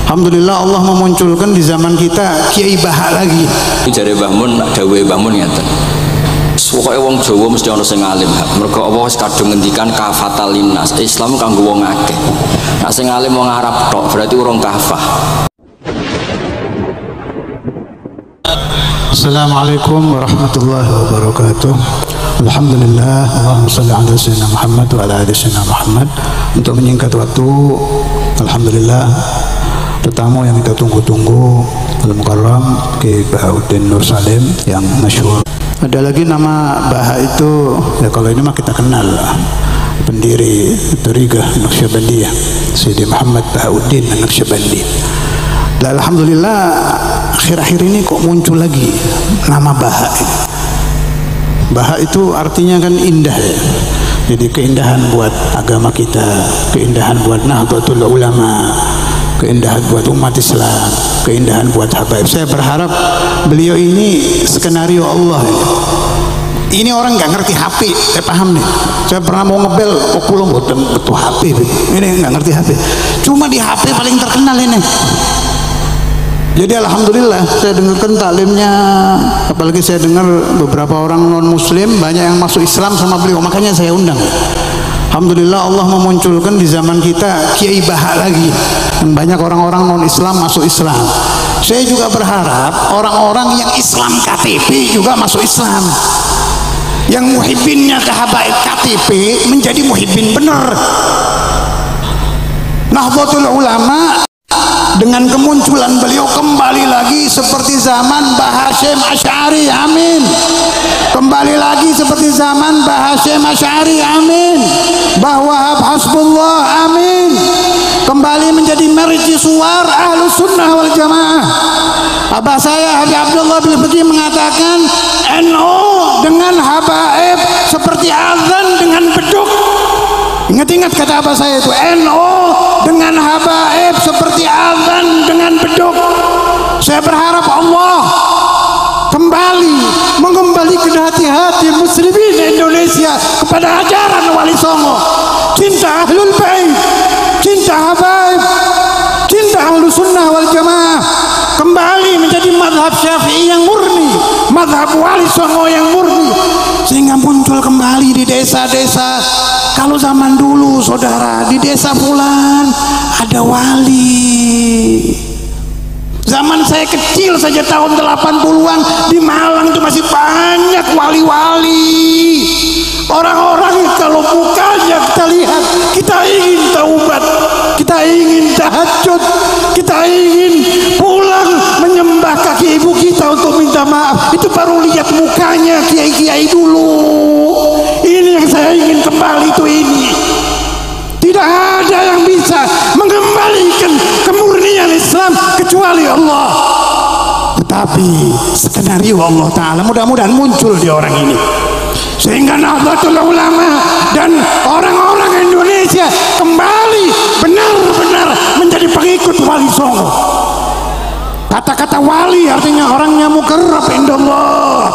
Alhamdulillah Allah memunculkan di zaman kita Kiai Baha lagi. Jare Mbah Mun, dawuhe Mbah Mun ngeten. Pokoke wong Jawa mesti ana sing alim. Mergo apa wis kadung ngendikan kafatal linnas. Islam kanggo wong akeh. Nek sing alim wong Arab tok berarti urung kafah. Assalamualaikum warahmatullahi wabarakatuh. Alhamdulillah, Allahumma shalli ala sayyidina Muhammad wa ala ali sayyidina Muhammad. Untuk menyingkat waktu, alhamdulillah tetamu yang kita tunggu-tunggu, Al-Mukarram Kiai Bahauddin Nur Salim yang masyhur. Ada lagi nama Baha itu, ya kalau ini mah kita kenal lah, pendiri Thariqah Naqsyabandiyah Sayyidi Muhammad Bahauddin Naqsyabandi. Dan alhamdulillah akhir-akhir ini kok muncul lagi nama Baha. Baha itu artinya kan indah ya. Jadi keindahan buat agama kita, keindahan buat Nahdlatul Ulama, keindahan buat umat Islam, keindahan buat habaib. Saya berharap beliau ini skenario Allah ya. Ini orang nggak ngerti HP, saya paham nih. Saya pernah mau ngebel, kok pulang betul HP. Ini nggak ngerti HP. Cuma di HP paling terkenal ini. Jadi alhamdulillah saya dengarkan taklimnya, apalagi saya dengar beberapa orang non muslim banyak yang masuk Islam sama beliau, makanya saya undang. Alhamdulillah Allah memunculkan di zaman kita Kiai Baha lagi, dan banyak orang-orang non Islam masuk Islam. Saya juga berharap orang-orang yang Islam KTP juga masuk Islam, yang muhibbinnya ke habaib KTP menjadi muhibbin bener. Nahdlatul Ulama dengan kemunculan beliau kembali lagi seperti zaman Mbah Hasyim Asy'ari, amin. Kembali lagi seperti zaman Mbah Hasyim Asy'ari, amin. Mbah Wahab Hasbullah, amin. Kembali menjadi merci suar Ahlus Sunnah wal Jamaah. Abah saya Habib Abdullah bin Faqih mengatakan NU dengan habaib seperti azan dengan beduk. Ingat-ingat kata abah saya itu, NU dengan habaib seperti azan dengan beduk. Saya berharap Allah kembali mengembalikan hati-hati muslimin Indonesia kepada ajaran Wali Songo, cinta Ahlul Bait, cinta habaib, cinta Ahlus Sunnah wal Jamaah, kembali menjadi mazhab Syafi'i yang murni, mazhab Wali Songo yang murni, sehingga muncul kembali di desa-desa. Kalau zaman dulu saudara, di desa fulan ada wali. Zaman saya kecil saja tahun 80-an di Malang itu masih banyak wali-wali. Orang-orang kalau mukanya kita lihat, kita ingin taubat, kita ingin tahajud, kita ingin pulang menyembah kaki ibu kita untuk minta maaf. Itu baru lihat mukanya kiai-kiai dulu. Ini yang saya ingin kembali itu ini. Tidak ada yang bisa mengembalikan kemurnian Islam kecuali Allah. Tetapi skenario Allah Ta'ala mudah-mudahan muncul di orang ini, sehingga Nahdlatul Ulama dan orang-orang Indonesia kembali benar-benar menjadi pengikut Wali Songo. Kata-kata wali artinya orangnya mukarrab indallah.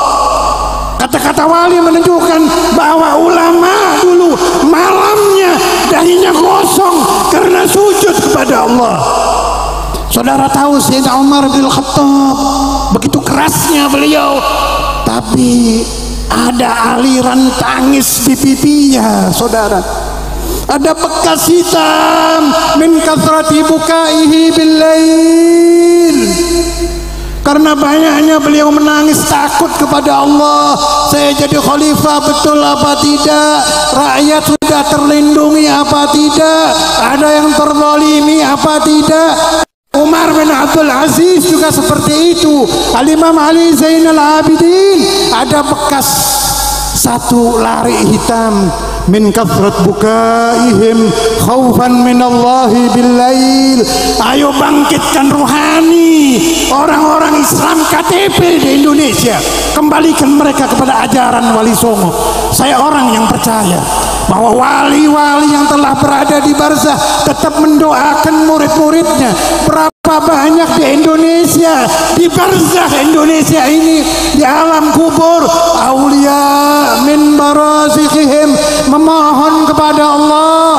Kata-kata wali menunjukkan bahwa ulama dulu malamnya dahinya kosong karena sujud kepada Allah. Saudara tahu Sayyidina Umar bin Khattab, begitu kerasnya beliau, tapi ada aliran tangis di pipinya, saudara. Ada bekas hitam min kathrati bukaihi bil lail. Karena banyaknya beliau menangis takut kepada Allah. Saya jadi khalifah betul apa tidak? Rakyat sudah terlindungi apa tidak? Ada yang terzalimi apa tidak? Umar bin Abdul Aziz juga seperti itu. Al-Imam Ali Zainal Abidin ada bekas satu lari hitam min kathrat bukaihim khaufan minallahi billail. Ayo bangkitkan ruhani orang-orang Islam KTP di Indonesia, kembalikan mereka kepada ajaran Wali Songo. Saya orang yang percaya bahwa wali-wali yang telah berada di barzah tetap mendoakan murid-muridnya. Berapa banyak di Indonesia, di barzah Indonesia ini, di alam kubur, aulia min barazikhihim memohon kepada Allah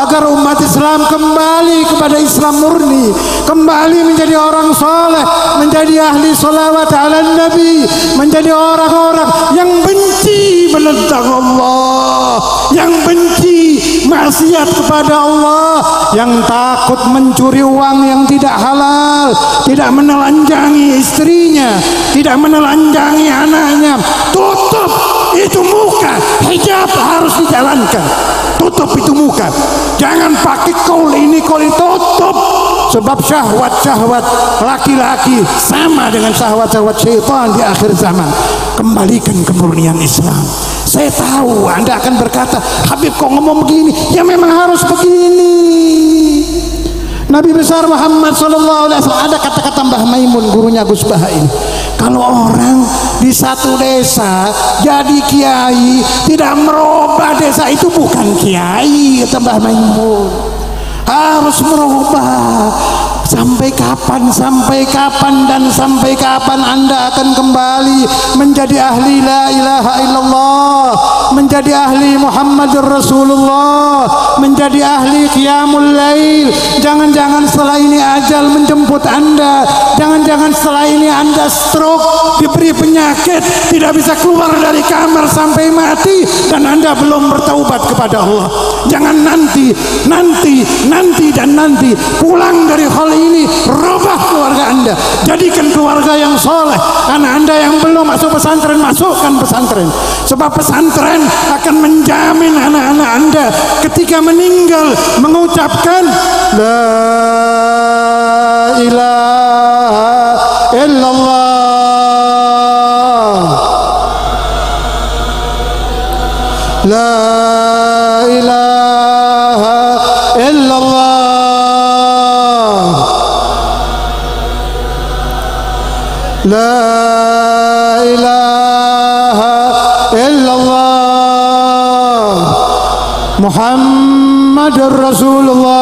agar umat Islam kembali kepada Islam murni, kembali menjadi orang soleh, menjadi ahli sholawat ala Nabi, menjadi orang-orang yang benci menentang Allah, yang benci maksiat kepada Allah, yang takut mencuri uang yang tidak halal, tidak menelanjangi istrinya, tidak menelanjangi anaknya. Tutup itu muka, hijab harus dijalankan. Tutup itu muka, jangan pakai kaul ini kaul itu, tutup. Sebab syahwat-syahwat laki-laki sama dengan syahwat-syahwat syaitan di akhir zaman. Kembalikan kemurnian Islam. Saya tahu Anda akan berkata, Habib kok ngomong begini? Ya memang harus begini. Nabi besar Muhammad SAW ada kata-kata Mbah Maimun, gurunya Gus Baha ini. Kalau orang di satu desa jadi kiai, tidak merubah desa itu bukan kiai, kata Mbah Maimun. Harus merubah. Sampai kapan dan sampai kapan Anda akan kembali menjadi ahli la ilaha illallah, menjadi ahli Muhammadur Rasulullah, menjadi ahli qiyamul lail. Jangan-jangan setelah ini ajal menjemput Anda, jangan-jangan setelah ini Anda stroke, diberi penyakit, tidak bisa keluar dari kamar sampai mati, dan Anda belum bertaubat kepada Allah. Jangan nanti pulang dari hal ini, rubah keluarga Anda, jadikan keluarga yang soleh. Anak Anda yang belum masuk pesantren, masukkan pesantren, sebab pesantren akan menjamin anak-anak Anda ketika meninggal mengucapkan la ilaha illallah, la ilaha illallah, la ilaha illallah, Muhammadur Rasulullah,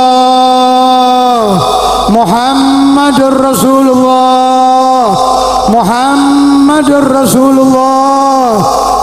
Muhammadur Rasulullah, Muhammadur Rasulullah.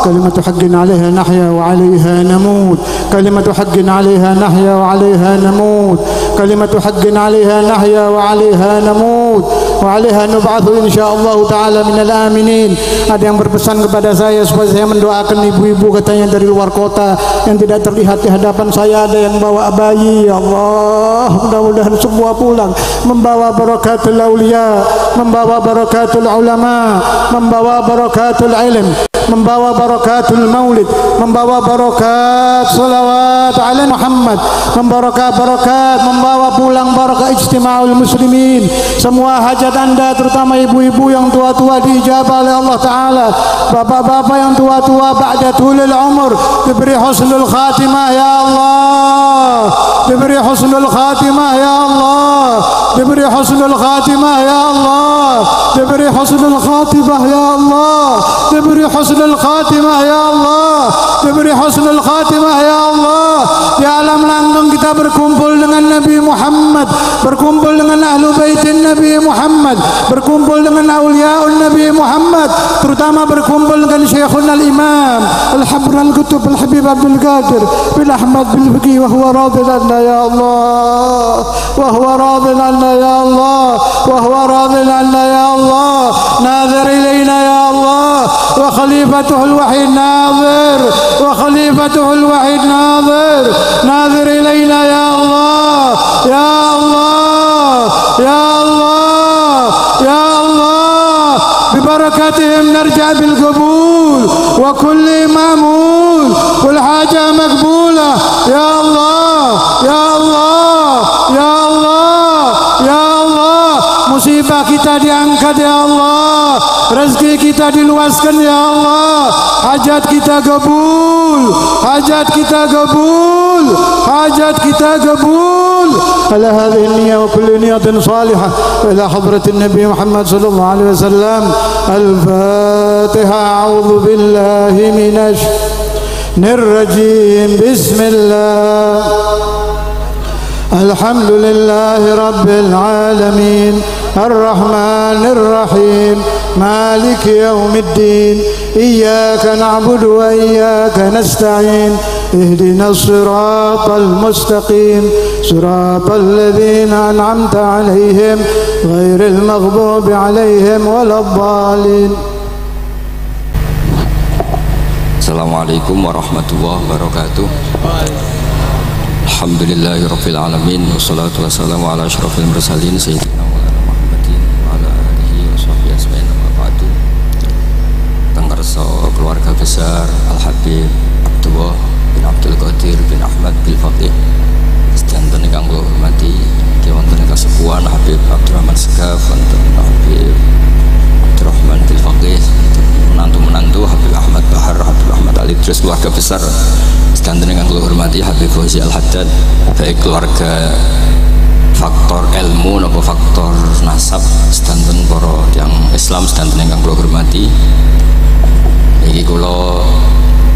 كلمة حق عليها نحيا وعليها نموت، كلمة حق عليها نحيا وعليها نموت، كلمة حق عليها نحيا وعليها نموت وعليها نبعث إن شاء الله تعالى من الآمنين. Ada yang berpesan kepada saya supaya saya mendoakan ibu-ibu, katanya dari luar kota yang tidak terlihat di hadapan saya. Ada yang bawa bayi, ya Allah, mudah-mudahan semua pulang membawa barakatul aulia, membawa barakatul ulama, membawa barakatul ilm, membawa barakatul maulid, membawa barakat salawat ala Muhammad, membawa barakat, membawa pulang barakat ijtima'ul muslimin. Semua hajat Anda, terutama ibu-ibu yang tua-tua, diijabah oleh Allah Ta'ala. Bapak-bapak yang tua-tua ba'da tulil umur diberi husnul khatimah ya Allah, diberi husnul khatimah ya Allah, diberi husnul khatimah ya Allah, diberi husnul khatimah ya Allah, diberi husnul khatimah ya Allah, diberi husnul khatimah ya Allah. Di alam langgang kita berkumpul dengan Nabi Muhammad, berkumpul dengan ahlu baitin Nabi Muhammad, berkumpul dengan awliyaun Nabi Muhammad, terutama berkumpul dengan Syekhun al-Imam Al-Habr al-Kutub Al-Habib Abdul Qadir bin Ahmad bin Fiqih, wa huwa radin anna ya Allah, wa huwa radin anna ya Allah, wa huwa radin anna ya Allah. Nazir ilayna ya Allah, wa khalifatuhu al-wahid nazir, wa khalifatuhu al-wahid nazir, nazir ilayna ya Allah, ya Allah, ya Allah, ya Allah. Bibarakatihim narja' bil qabul wa kulli ma'mul wal haja maqbulah ya Allah, ya Allah, ya Allah, ya Allah. Musibah kita diangkat ya Allah, rezeki kita diluaskan ya Allah, hajat kita kabul, hajat kita kabul, hajat kita kabul. Ala hadhihi niyyah wa kulli niyyatin salihah ila hadratin Nabi Muhammad sallallahu alaihi wasallam. Al-Fatiha. A'udzu billahi minasy rajim. Bismillah. Alhamdulillahi rabbil alamin, arrahmanir rahim, maliki yaumiddin, iyyaka na'budu wa iyyaka nasta'in, اهدنا الصراط المستقيم صراط الذين أنعمت عليهم غير المغضوب عليهم ولا الضالين. Assalamualaikum warahmatullahi wabarakatuh. Alhamdulillahirabbil alamin wassalatu wassalamu ala asyrofil mursalin sayyidina Maulana Muhammadin wa ala alihi wa sahbihi ajmain wa ba'du. Tenggerso keluarga besar Al-Habib Abdullah bin Abdul Qadir bin Ahmad bin Faqih sedanten ingkang kula hormati wonten kasepuhan Habib Abdurrahman Segaf, wonten Habib Abdurrahman bin Faqih, menantu-menantu Habib Ahmad Bahar, Habib Ahmad Ali, terus keluarga besar sedanten ingkang kula hormati Habib Fauzi Al-Haddad, baik keluarga faktor ilmu napa faktor nasab sedanten para tiyang Islam sedanten ingkang kula hormati. Iki kula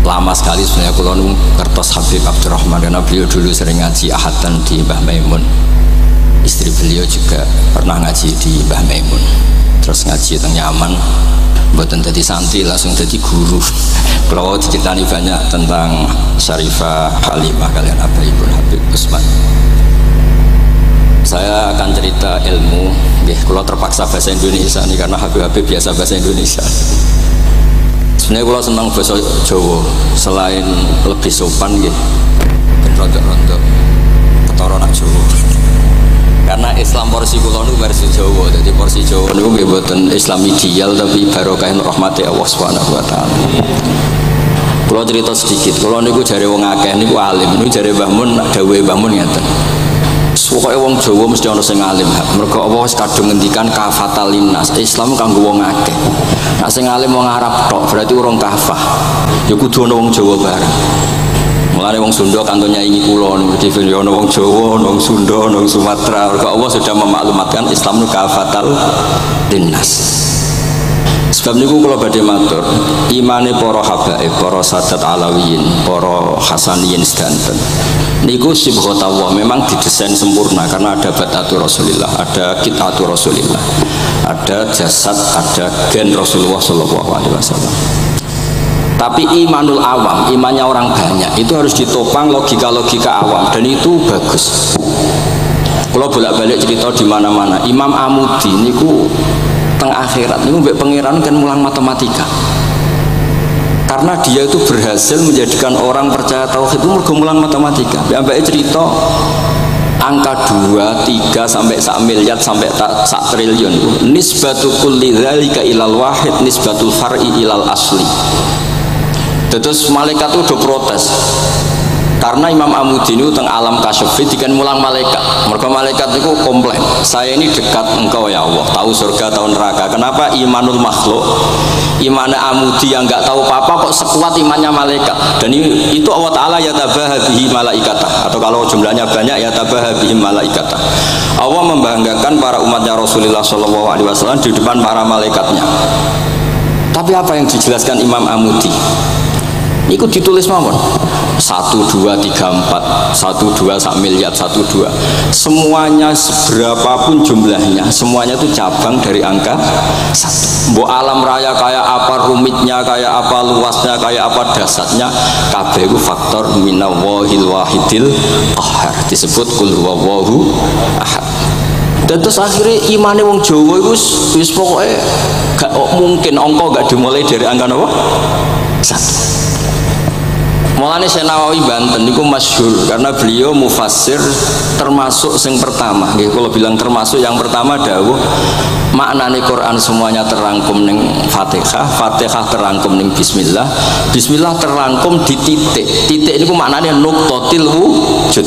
lama sekali sebenarnya kula nu kertos Habib Abdurrahman karena beliau dulu sering ngaji ahadan di Mbah Maimun. Istri beliau juga pernah ngaji di Mbah Maimun. Terus ngaji teng Yaman, mboten dadi santri langsung dadi guru. Kalau diceritani banyak tentang Syarifah Halimah kalian Abaibun Habib Usman. Saya akan cerita ilmu, kalau terpaksa bahasa Indonesia nih karena Habib biasa bahasa Indonesia. Sebenarnya kalau senang bahasa Jawa, selain lebih sopan gitu, dan rontok-rontok ketara nak Jawa. Karena Islam porsi kula nu versi Jawa, jadi porsi Jawa niku nggih mboten Islam ideal tapi barokah rahmati Allah Subhanahu wa taala. Kula cerita sedikit, kula niku jare wong akeh niku alim, niku jare Mbah Mun, dawuhe Mbah Mun ngeten. Pokoke wong Jawa mesti ana sing alim. Mergo Allah wis kadung ngendikan kafatal linnas. Islam kanggo wong akeh. Nek sing alim wong Arab tok berarti urung kafah. Ya kudu ana wong Jawa bareng. Mulane wong Sunda kantun nyaingi kula niku dhewe ana wong Jawa, ana wong Sunda, ana wong Sumatera. Mergo Allah sudah memaklumatkan Islam niku kafatal linnas. Sebab niku kula badhe matur, imane para habaib, para sadat alawiyin, para hasaniyin sedanten niku sibghatullah memang didesain sempurna karena ada batatu Rasulillah, ada kitatu Rasulillah, ada jasad, ada gen Rasulullah sallallahu alaihi wasallam. Tapi imanul awam, imannya orang banyak itu harus ditopang logika-logika awam dan itu bagus. Kalau bolak-balik cerita di mana-mana, Imam Amudi niku teng akhirat niku mbek pangeran kan mulang matematika. Karena dia itu berhasil menjadikan orang percaya tauhid itu mergo mulang matematika. Ambek cerita angka 2, 3 sampai 1 miliar sampai 1 triliun. Nisbatu kulli dzalika ilal wahid nisbatul far'i ilal asli. Terus malaikat itu udah protes. Karena Imam Amudi ini teng alam kasyafi dikan mulang malaikat. Mereka malaikat itu komplain, saya ini dekat engkau ya Allah, tahu surga tahu neraka. Kenapa imanul makhluk, iman Amudi yang nggak tahu apa-apa kok sekuat imannya malaikat? Dan itu Allah Taala ya tabahabihi malaikatah, atau kalau jumlahnya banyak ya tabahabihi malaikatah. Allah membanggakan para umatnya Rasulullah SAW di depan para malaikatnya. Tapi apa yang dijelaskan Imam Amudi? Itu ditulis mawon 1, 2, 3, 4 1, 2, 1 miliar 1, 2 semuanya seberapapun jumlahnya semuanya itu cabang dari angka 1. Mbok alam raya kayak apa rumitnya, kayak apa luasnya, kayak apa dasarnya, kabeh itu faktor minallahil wahidil qahar, disebut kul huwallahu ahad. Dan terus akhirnya imane wong Jawa itu wis pokoknya gak mungkin angka gak dimulai dari angka apa? 1. Mulane Syekh Nawawi Banten niku masyhur karena beliau mufassir termasuk yang pertama. Nggih kula bilang termasuk yang pertama dawuh maknane Quran semuanya terangkum ning Fatihah, Fatihah terangkum ning bismillah, bismillah terangkum di titik. Titik niku maknane nuqtatil wujud.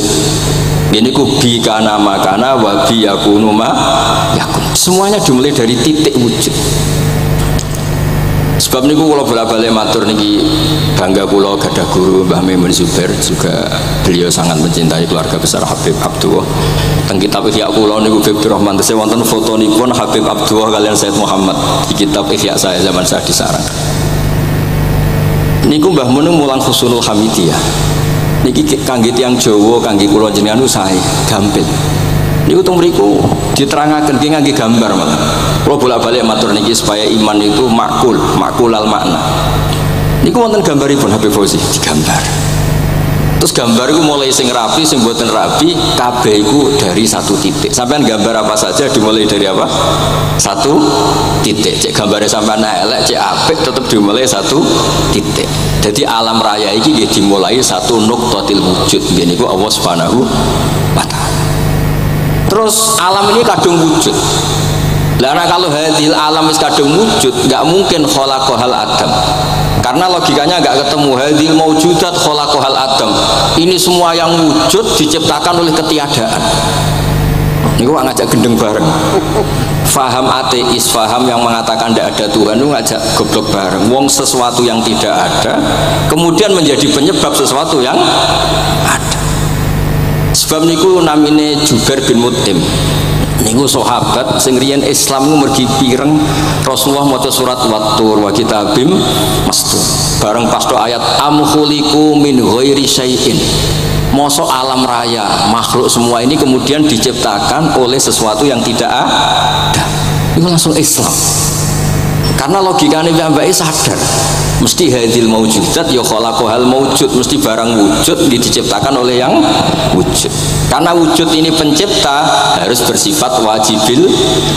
Ini ku bi kana makana wa bi yakunu ma yakun. Semuanya dimulai dari titik wujud. Sebab niku kula bolak-balik matur niki bangga kula gadah guru Mbah Maimun Zubair, juga beliau sangat mencintai keluarga besar Habib Abdullah. Teng kitab Ihya kula niku Habib Rahman tesih wonten fotonipun Habib Abdullah kalian Said Muhammad di kitab Ihya saya zaman saya di sarang. Niku Mbah Mun mulang Husnul Hamidiyah. Niki kangge tiyang Jawa, kangge kula jenengan sae gampil. Niku teng mriku diterangaken ki ngangge gambar malah. Kula bolak-balik matur niki supaya iman itu makulal makna. Niku wonten gambaripun Habib Fauzi digambar. Terus gambar itu mulai sing rapi, sing mboten rapi, kabeh iku dari satu titik. Sampean gambar apa saja dimulai dari apa? Satu titik. Cek gambarnya sampean elek, cek apik tetep dimulai satu titik. Jadi alam raya iki dimulai satu nuqtatil wujud. Ngene iku Allah Subhanahu wa taala. Terus alam ini kadung wujud. Lah kalau hadil alam wis kadung wujud, enggak mungkin khalaqahal adam. Karena logikanya nggak ketemu. Hadil maujudat khalaqahal adam. Ini semua yang wujud diciptakan oleh ketiadaan. Ini gua ngajak gendeng bareng. Faham ateis, faham yang mengatakan tidak ada Tuhan, itu ngajak goblok bareng. Wong sesuatu yang tidak ada kemudian menjadi penyebab sesuatu yang ada. Sebab niku namine Jubair bin Mut'im. Niku sahabat sing riyen Islam ku mergi pireng Rasulullah maca surat Wat-Tur wa kitabim mastur. Bareng pas do ayat am khuliqu min ghairi syai'in. Mosok alam raya, makhluk semua ini kemudian diciptakan oleh sesuatu yang tidak ada. Itu langsung Islam. Karena logikanya mbak sadar mesti hadil maujudat ya khalaqahal maujud, mesti barang wujud diciptakan oleh yang wujud. Karena wujud ini pencipta harus bersifat wajibil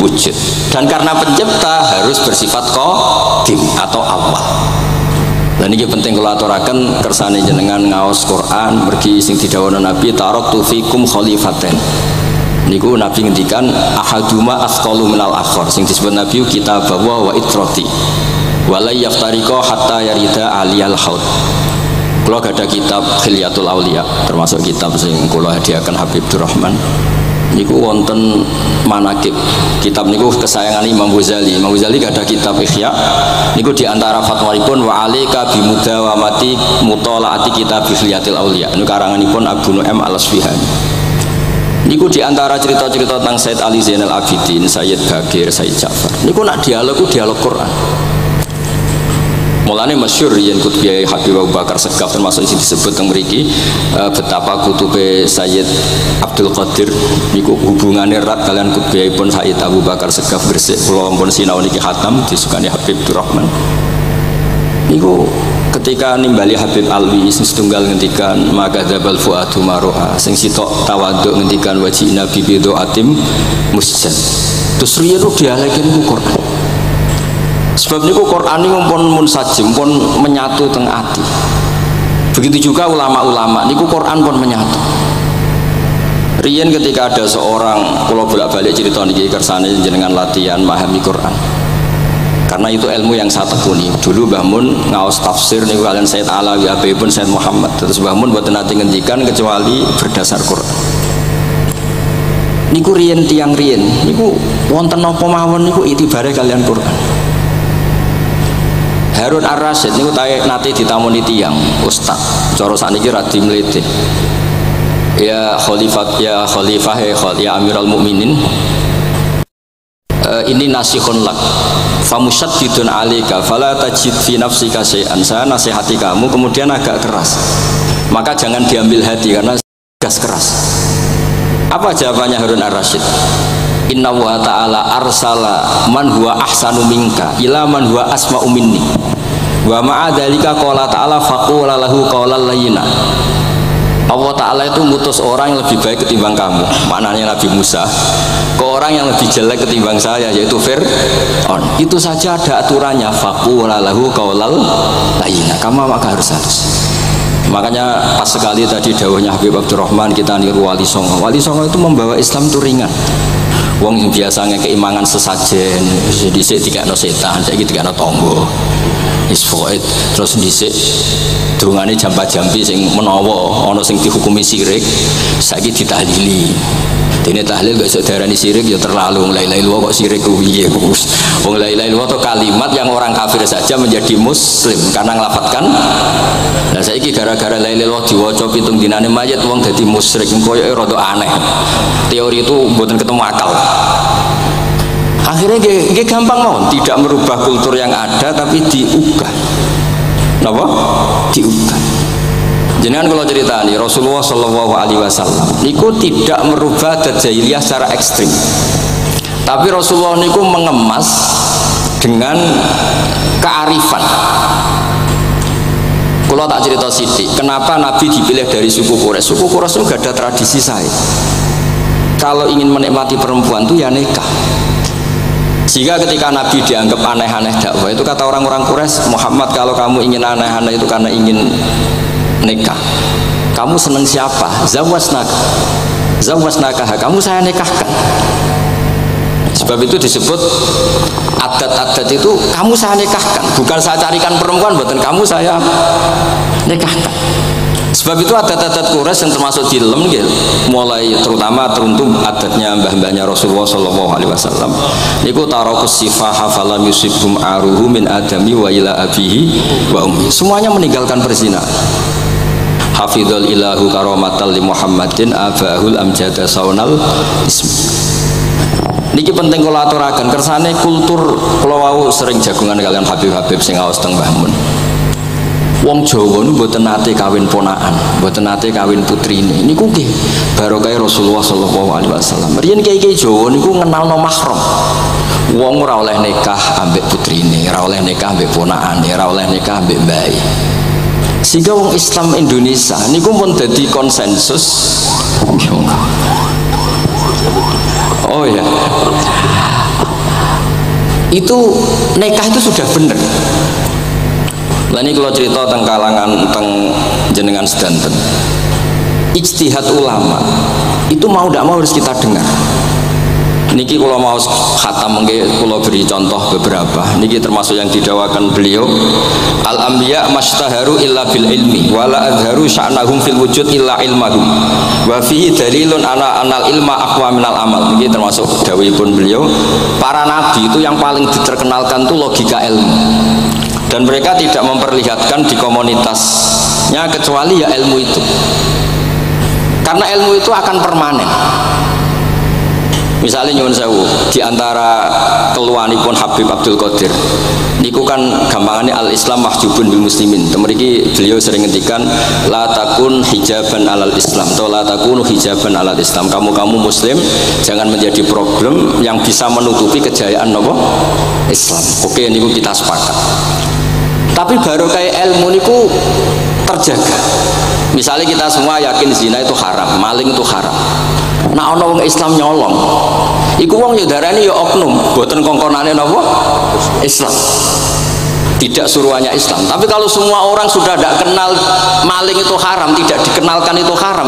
wujud, dan karena pencipta harus bersifat qadim atau awal. Dan ini penting kalau aturaken kersane jenengan ngaos Quran mergi sing didhawuhna Nabi taraktu fikum khalifaten. Niku Nabi ngendikan ahaduma asqalu minal akhar, sing disebut Nabi kitab wa itrati wala yaftariqa hatta yarida aliyal haud. Kalau ada kitab Khilyatul Aulia, termasuk kitab sing kula hadiahkan Habib Durrahman, niku wonten manakib. Kitab niku kesayangan Imam Ghazali. Imam Ghazali ada kitab Ihya. Niku diantara fatwanipun wa alika bimudawamati mutalaati kitab Khilyatul Aulia. Niku karanganipun Abu Nu'aim Al-Asfihani. Niku diantara cerita-cerita tentang Sayyid Ali Zainal Abidin, Sayyid Bagir, Sayyid Ja'far. Niku nak dialog Quran. Mulane masyhur yen Qutbiyai Habib Abu Bakar Segaf termasuk isi disebut teng mriki betapa kutube Sayyid Abdul Qadir niku hubungannya erat kalian Qutbiyai pun Sayyid Abu Bakar Segaf Gresik kula pun sinau niki khatam disukani Habib Durrahman. Niku ketika nimbali Habib Alwi sing setunggal ngendikan maka dzabal fuadu maroha sing sitok tawaduk ngendikan wajina bibido atim musjad. Terus riyen dialekin Quran. Sebab niku Quran ini pun munsajim, pun menyatu teng ati. Begitu juga ulama-ulama niku Quran pun menyatu. Riyen ketika ada seorang, kalau bolak-balik cerita niki kersane jenengan latihan memahami Quran. Karena itu ilmu yang saya tekuni. Dulu Mbah Mun ngaos tafsir niku kalian Sayyid Alawi pun Sayyid Muhammad. Terus Mbah Mun mboten nate ngendikan kecuali berdasar Quran. Niku riyen tiang riyen niku wonten napa mawon niku itibare kalian Quran. Harun Ar-Rasyid niku nate ditamoni tiyang ustaz. Cara sakniki ra dimlete. Ya khalifah ya Amirul Mukminin. Ini nasihun lak. Famusyaddidun 'alaika fala tajid fi nafsika syai'an. Saya nasihati kamu kemudian agak keras. Maka jangan diambil hati karena gas keras. Apa jawabannya Harun Ar-Rasyid? Inna wa ta'ala arsala man huwa ahsanu minka ila man huwa asma'u minni wa ma'a dzalika qala ta'ala faqula lahu qawlan layyina. Allah Ta'ala itu mutus orang yang lebih baik ketimbang kamu, maknanya Nabi Musa, ke orang yang lebih jelek ketimbang saya, yaitu Fir'aun. Itu saja ada aturannya, faqula lahu qawlan layyina, kamu maka harus halus. Makanya pas sekali tadi dawuhnya Habib Abdurrahman kita niru Wali Songo. Wali Songo itu membawa Islam itu ringan. Wong yang biasanya keimangan sesajen, dhisik dikakno setan, saiki dikakno tangga. Isfoid terus dhisik drungane jampa-jampi sing menawa ana sing dihukumi syirik, saiki ditahlili. Dene tahlil gak iso diarani syirik ya terlalu. La ilaha illallah kok syirik piye Gus? Wong la ilaha illallah itu kalimat yang orang kafir saja menjadi muslim karena nglafatkan. Lah saiki gara-gara la ilaha illallah diwaca pitung dinane mayit wong dadi musyrik, koyoke rada aneh. Teori itu mboten ketemu akal. Akhirnya nggih gampang mawon, tidak merubah kultur yang ada tapi diubah. Napa? Diubah. Jenengan kalau cerita nih Rasulullah Shallallahu Alaihi Wasallam niku tidak merubah adat jahiliyah secara ekstrim, tapi Rasulullah niku mengemas dengan kearifan. Kalau tak cerita sidik, kenapa Nabi dipilih dari suku Quraisy? Suku Quraisy itu gak ada tradisi saya. Kalau ingin menikmati perempuan itu ya nikah. Sehingga ketika Nabi dianggap aneh-aneh dakwah, itu kata orang-orang Quraisy, Muhammad kalau kamu ingin aneh-aneh itu karena ingin nikah. Kamu seneng siapa? Zawasnaka, kamu saya nikahkan. Sebab itu disebut adat-adat itu kamu saya nikahkan, bukan saya carikan perempuan, bukan kamu saya nikahkan. Sebab itu adat-adat Quraisy yang termasuk dilem gitu, mulai terutama teruntuk adatnya mbah-mbahnya Rasulullah SAW. Niku tarakus sifaha falam yusibhum aruhu min adami wa ila abihi wa ummi. Semuanya meninggalkan berzina. Hafidhul ilahu karomatan li Muhammadin abahul amjada saunal ismi. Niki penting kalau aturakan kersane kultur kalau wau sering jagungan kalian Habib-habib sing aos teng Mbah Mun. Wong Jawa nu mboten nate kawin ponakan, mboten nate kawin putrine. Niku nggih barokah Rasulullah sallallahu alaihi wasallam. Riyen kiai-kiai Jawa niku ngenalno mahram. Wong ora oleh nikah ambek putrine, ora oleh nikah ambek ponakane, ora oleh nikah ambek mbae. Sehingga wong Islam Indonesia niku pun dadi konsensus. Oh ya, itu nikah itu sudah benar. Lah ini kalau cerita tentang kalangan tentang jenengan sedanten, ijtihad ulama itu mau tidak mau harus kita dengar. Niki kalau mau khatam mungkin kalau beri contoh beberapa. Niki termasuk yang didawakan beliau. Al anbiya mastaharu illa bil ilmi, wala adharu sya'nahum fil wujud illa ilmahum. Wa fihi dalilun anal ilma aqwa minal amal. Niki termasuk dawuhipun beliau. Para nabi itu yang paling diterkenalkan itu logika ilmu. Dan mereka tidak memperlihatkan di komunitasnya kecuali ya ilmu itu. Karena ilmu itu akan permanen. Misalnya nyuwun sewu di antara keluhanipun Habib Abdul Qadir niku kan gampangannya al-Islam mahjubun bil muslimin. Temeriki beliau sering ngendikan la takun hijaban alal Islam atau la takunu hijaban alal Islam. Kamu muslim jangan menjadi problem yang bisa menutupi kejayaan nopo Islam. Oke, niku kita sepakat. Tapi baru kayak ilmu niku terjaga. Misalnya kita semua yakin zina itu haram, maling itu haram. Nah ono wong Islam nyolong, iku wong ya darani ya oknum, boten kongkonane napa Islam. Tidak suruhannya Islam. Tapi kalau semua orang sudah tidak kenal maling itu haram, tidak dikenalkan itu haram,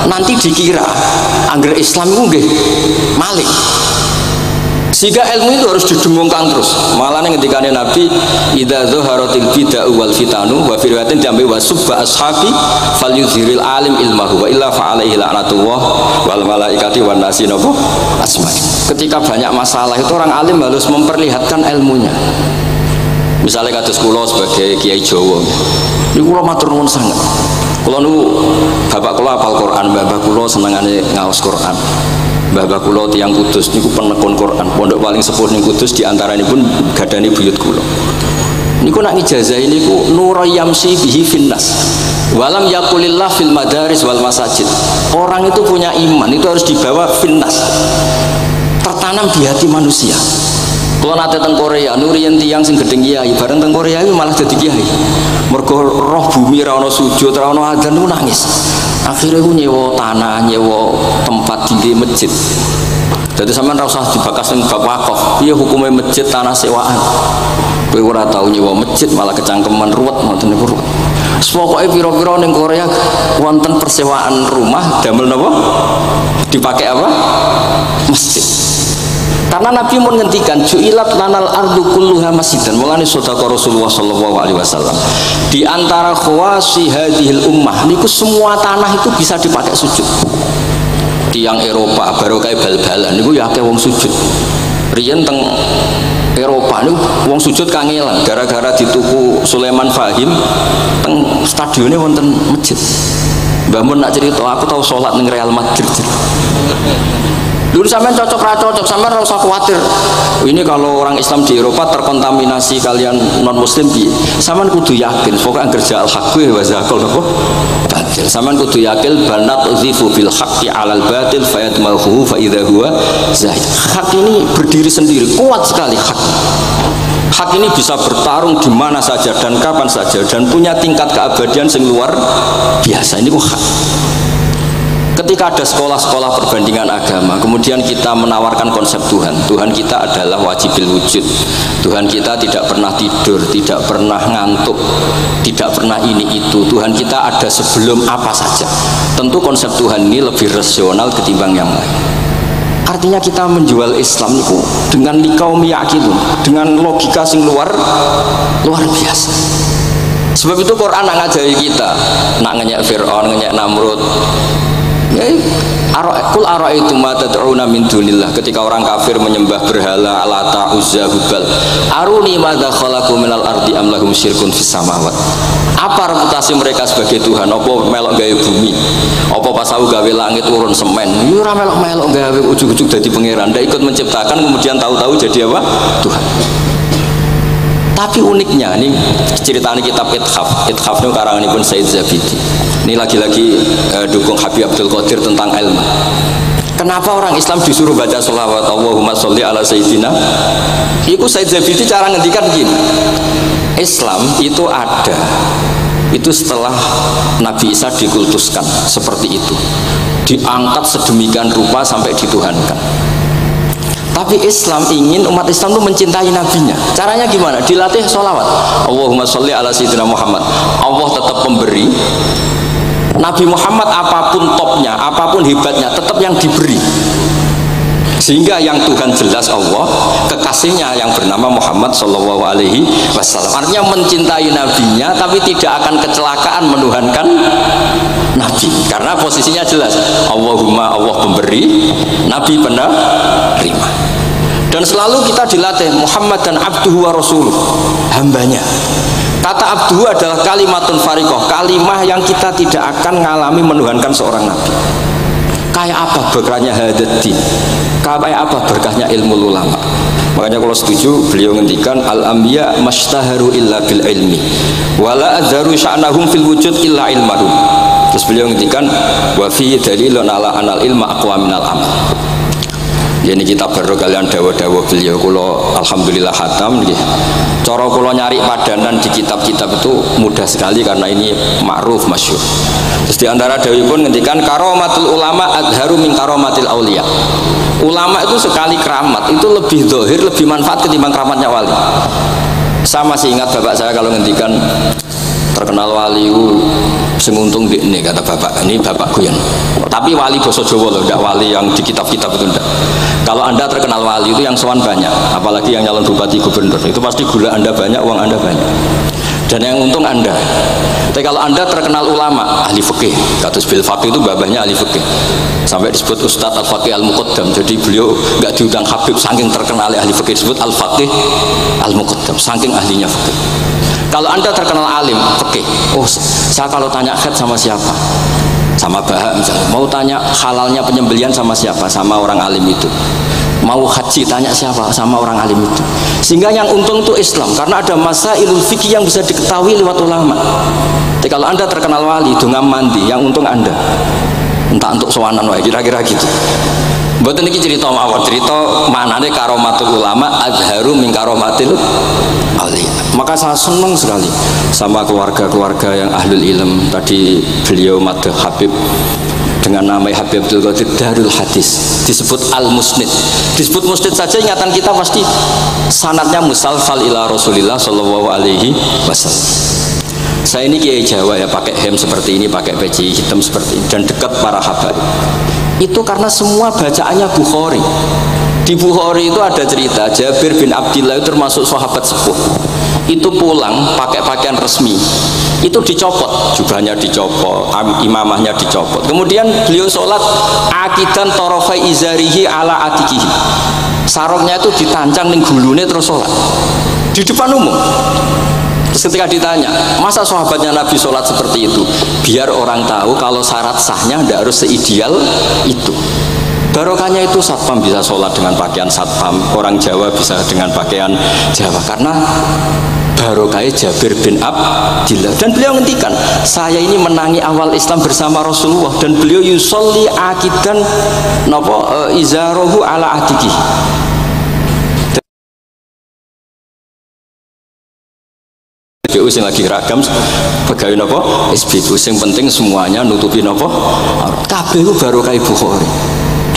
nanti dikira angger Islam itu nggih maling. Sehingga ilmu itu harus didengungkan terus. Malah ngendikane Nabi, idza dzaharatil bid'ah wal fitanu wa fi riwayatin diambil wa subba ashabi falyuzhiril alim ilmahu wa illa fa alaihi la'natullah wal malaikati wan nasi nabu asma'i. Ketika banyak masalah itu orang alim harus memperlihatkan ilmunya. Misalnya kados kula sebagai kiai Jawa, niku kula matur nuwun sanget. Kula niku bapak kula hafal Quran, bapak kula senengane ngaos Quran. Bapak kula tiyang Kudus niku penekun Quran, pondok paling sepuh ning Kudus diantaranya pun gadani buyut kula. Niku nak ngijazahi niku nurayamsi bihi finnas. Walam yakulillah fil madaris wal masajid. Orang itu punya iman itu harus dibawa finnas. Tertanam di hati manusia. Kalau nate teng Korea, nuriyen tiyang sing gedeng kiai, bareng teng Korea itu malah jadi kiai. Mergo roh bumi ra ono sujud, ra ono adzan niku nangis. Akhirnya aku nyewa tanah, nyewa tempat tinggi masjid. Jadi sampean ra usah dibakas ning bab wakaf. Iya hukumnya masjid tanah sewaan. Kowe ora tau nyewa masjid malah kecangkeman ruwet ngoten niku ruwet. Pokoke pira-pira ning Korea wonten persewaan rumah damel napa? Dipakai apa? Masjid. Karena Nabi mau ngendikan ju'ilat lanal ardu kulluha masjidan. Mulane sedekah Rasulullah sallallahu alaihi wasallam. Di antara khawasi hadhil ummah niku semua tanah itu bisa dipakai sujud. Tiang Eropa baru kayak bal-balan niku ya akeh wong sujud. Riyen teng Eropa niku wong sujud kangelan gara-gara dituku Sulaiman Fahim teng stadionnya wonten masjid. Mbah Mun nak cerita aku tahu sholat ning Real Madrid. Dulu sampean cocok, sampean ora usah khawatir. Ini kalau orang Islam di Eropa terkontaminasi kalian non muslim bi. Sampean kudu yakin, pokoknya kerja al-haqq wa zaqal apa? Batil. Sampean kudu yakin banat uzifu bil haqqi 'alal batil fayatmahu fa idza huwa zahid. Hak ini berdiri sendiri, kuat sekali hak. Hak ini bisa bertarung di mana saja dan kapan saja dan punya tingkat keabadian yang luar biasa. Ini hak. Ketika ada sekolah-sekolah perbandingan agama, kemudian kita menawarkan konsep Tuhan. Tuhan kita adalah wajibil wujud. Tuhan kita tidak pernah tidur, tidak pernah ngantuk, tidak pernah ini itu. Tuhan kita ada sebelum apa saja. Tentu konsep Tuhan ini lebih rasional ketimbang yang lain. Artinya kita menjual Islam itu dengan likaum yakinun, dengan logika sing luar biasa. Sebab itu Quran nak ngajari kita, nak ngenyek Fir'aun, ngenyek Namrud. Kul ara'aitum ma tad'una min dunillah, ketika orang kafir menyembah berhala Lata, Uzza, Hubal, aruni madza khalaqu minal ardi am lahum syirkun fis samawat. Apa reputasi mereka sebagai Tuhan? Apa melok gawe bumi? Apa pas aku gawe langit urun semen? Yo ora melok-melok gawe ujug-ujug dadi pangeran, ndak ikut menciptakan kemudian tahu-tahu jadi apa? Tuhan. Tapi uniknya ini ceritanya kitab Ithaf ini karangan pun Said Zabidi. Ini lagi-lagi dukung Habib Abdul Qadir tentang ilmu. Kenapa orang Islam disuruh baca sholawat Allahumma sholli ala Sayyidina? Itu Said Zabidi cara ngendikan gini, Islam itu ada itu setelah Nabi Isa dikultuskan seperti itu, diangkat sedemikian rupa sampai dituhankan. Tapi Islam ingin umat Islam itu mencintai nabinya. Caranya gimana? Dilatih sholawat Allahumma sholli ala Sayyidina Muhammad. Allah tetap pemberi. Nabi Muhammad apapun topnya, apapun hebatnya, tetap yang diberi. Sehingga yang Tuhan jelas Allah, kekasihnya yang bernama Muhammad Sallallahu Alaihi Wasallam. Artinya mencintai nabinya, tapi tidak akan kecelakaan menuhankan nabi. Karena posisinya jelas. Allahumma, Allah pemberi, nabi penerima. Dan selalu kita dilatih Muhammad dan abduhu wa rasuluh, hambanya. Kata abduhu adalah kalimatun fariqoh, kalimah yang kita tidak akan mengalami menuhankan seorang nabi. Kayak apa berkahnya hadati, kayak apa berkahnya ilmu ulama. Makanya kalau setuju beliau ngendikan al-anbiya mashtaharu illa bil ilmi wala adzaru sya'nahum fil wujud illa ilmahum. Terus beliau ngendikan wa fi dalilun ala anal ilma aqwa minal amal. Ini kita baru kalian dawa-dawa beliau kula alhamdulillah khatam nggih. Cara kula nyari padanan di kitab-kitab itu mudah sekali karena ini ma'ruf masyhur. Terus di antara dawuhipun ngendikan karomatul ulama adharu min karomatil auliya. Ulama itu sekali keramat itu lebih zahir, lebih manfaat ketimbang keramatnya wali. Saya masih ingat bapak saya kalau ngendikan terkenal wali sing untung ini kata bapak, ini bapakku yang tapi wali basa Jawa loh, tidak wali yang di kitab-kitab itu enggak. Kalau anda terkenal wali itu yang sowan banyak, apalagi yang nyalon bupati gubernur, itu pasti gula anda banyak, uang anda banyak, dan yang untung anda. Tapi kalau anda terkenal ulama, ahli fikih, katus bil faqih itu babahnya ahli fikih, sampai disebut Ustadz Al-Faqih Al-Muqaddam. Jadi beliau nggak diundang Habib saking terkenal ahli fikih, disebut Al-Faqih Al-Muqaddam, saking ahlinya fikih. Kalau anda terkenal alim fikih, oh saya kalau tanya khed sama siapa? Sama Bahak misalnya. Mau tanya halalnya penyembelian sama siapa? Sama orang alim itu. Mau haji tanya siapa? Sama orang alim itu. Sehingga yang untung itu Islam, karena ada masailul fikih yang bisa diketahui lewat ulama. Jadi kalau anda terkenal wali, dungam mandi, yang untung anda. Entah untuk sowanan wae, kira-kira gitu. Mboten iki cerita mawon, cerita manane karomatul ulama azharu min karomatil auliya. Maka saya senang sekali sama keluarga-keluarga yang ahlul ilm. Tadi beliau madhah Habib dengan nama Habib Abdul Qadir Darul Hadis, disebut Al-Musnid. Disebut musnid saja ingatan kita pasti sanadnya musalsal ila Rasulillah sallallahu alaihi wasallam. Saya ini kiai Jawa ya, pakai hem seperti ini, pakai peci hitam seperti ini, dan dekat para habaib. Itu karena semua bacaannya Bukhari. Di Bukhari itu ada cerita Jabir bin Abdillah itu termasuk sahabat sepuh. Itu pulang pakai pakaian resmi. Itu dicopot, jubahnya dicopot, imamahnya dicopot. Kemudian beliau sholat akidan torofai izarihi ala atikihi. Sarungnya itu ditancang ning gulune terus sholat di depan umum. Terus ketika ditanya, masa sahabatnya Nabi sholat seperti itu? Biar orang tahu kalau syarat sahnya tidak harus seideal itu. Barokahnya itu satpam bisa sholat dengan pakaian satpam, orang Jawa bisa dengan pakaian Jawa, karena barokahnya Jabir bin Abdillah. Dan beliau ngendikan, saya ini menangi awal Islam bersama Rasulullah, dan beliau yusolli akidan izarohu ala atiki. SPBU sing lagi ragam pegawai napa SPBU sing penting semuanya nutupi napa kabeh itu barokah Bukhari.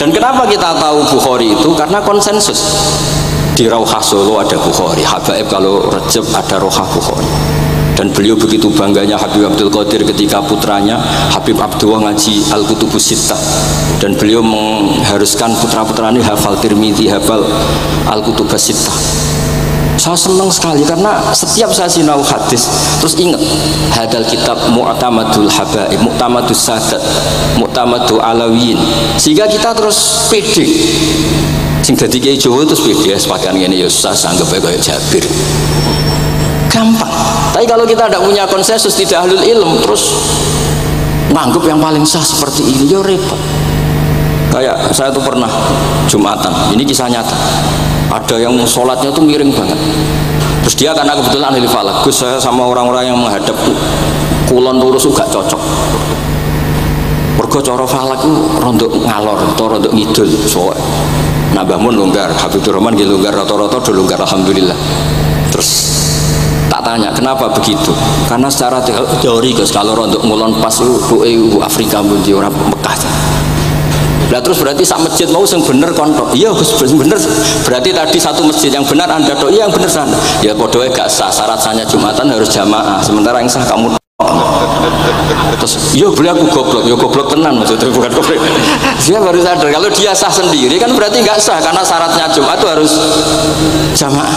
Dan kenapa kita tahu Bukhari itu karena konsensus. Di Rauhah Solo ada Bukhari, Habaib kalau Rejab ada Rauhah Bukhari. Dan beliau begitu bangganya Habib Abdul Qadir ketika putranya Habib Abdullah ngaji Al-Kutubus Sittah, dan beliau mengharuskan putra-putranya hafal Tirmidzi, hafal Al-Kutubus Sittah. Saya senang sekali karena setiap saya sinau hadis terus ingat hadal kitab Mu'tamadul Habaib, Mu'tamadus Sadat, Mu'tamadul Alawiyin, sehingga kita terus pede. Sing dadi kiai Jawa terus pede sepakan ngene ya susah sanggep kaya Jabir. Gampang. Tapi kalau kita tidak punya konsensus, tidak ahlul ilm, terus nganggep yang paling sah seperti ini, ya repot. Kayak saya tuh pernah Jumatan, ini kisah nyata. Ada yang sholatnya tuh miring banget. Terus dia karena kebetulan ahli falak, Gus saya sama orang-orang yang menghadap kulon lurus gak cocok. Mergo cara falak itu rondok ngalor atau rondok ngidul. So, nah Mbah longgar, Habibur Rahman nggih longgar, rata-rata do longgar alhamdulillah. Terus tak tanya kenapa begitu, karena secara teori Gus kalau rondok ngulon pas itu Afrika bunti orang Mekah. Lah terus berarti sak masjid mau sing bener kontok. Iya Gus bener. Berarti tadi satu masjid yang benar Anda tok, iya yang bener sana. Ya padha wae gak sah, syarat sahnya Jumatan harus jamaah. Sementara yang sah kamu terus iya boleh aku goblok, ya goblok tenan maksudnya, bukan goblok. Dia baru sadar kalau dia sah sendiri kan berarti nggak sah karena syaratnya Jumat itu harus jamaah.